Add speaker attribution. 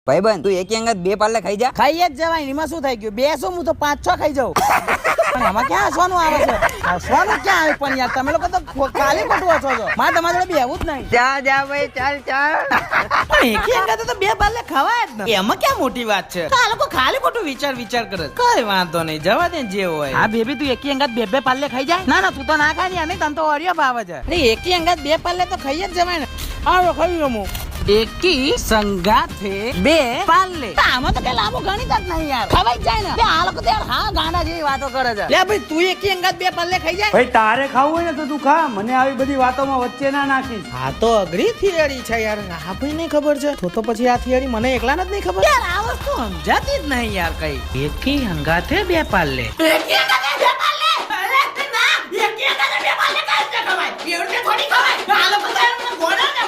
Speaker 1: ભાઈબંધ તું એક અંગત બે પાલ્લે ખાઈ જા.
Speaker 2: ખાઈ જ જવાય, એમાં શું થઈ ગયું? બે શું, હું તો 5-6 ખાઈ જાઉં. પણ એમાં ક્યાં હસવાનું આવે છે? હસવાનું ક્યાં આવે પણ યાર, તમે લોકો તો ખાલી ખોટું હસો છો. મારે તમારી જોડે બેહવું જ નહીં.
Speaker 1: જા જા ભાઈ, ચાલ ચાલ.
Speaker 2: પણ એકી અંગાતે તો બે પાલ્લે ખવાય જ ને. એમાં ક્યાં મોટી વાત છે? આ લોકો ખાલી ખોટું વિચાર કરે. કઈ વાંધો નહીં, જવા દે જે હોય. હા બેબી, તું એકી અંગાત બે પાલ્લે ખાઈ જાય. ના તું તો ના ખાય ને, અને તને તો ઓરિયો ભાવે છે. અરે એકી અંગાત બે પાલ્લે તો ખાઈ જ જવાય ને. આવો ખાઈ ગયો હું. એકી સંગાથે બે પાલ્લે. આમાં તો કઈ લાંબુ ગણિત જ નહીં યાર. ખવાઈ જાય ને. આ લોકો તો યાર હા ગાંડા જેવી વાતો કરે છે. લે ભાઈ, તું એકી અંગાત બે પાલ્લે ખાઈ જાય.
Speaker 3: ભાઈ તારે ખાવું હોય ને તો તું ખા, મને આવી બધી વાતોમાં વચ્ચે ના નાખીશ.
Speaker 2: આ તો અઘરી થિયરી છે યાર. આ ભાઈ નહીં ખબર છે તો પછી આ થિયરી મને એકલા જ નહીં ખબર યાર. આ વસ્તુ સમજાતી જ નહીં યાર કઈ. એકી અંગાથે બે પાલ્લે. એકી અંગાથે બે પાલ્લે. અરે ના, એકી અંગાથે બે પાલ્લે કાઈ ખવાય. એવડે થોડી ખવાય. આ લોકો તો ગોડા ને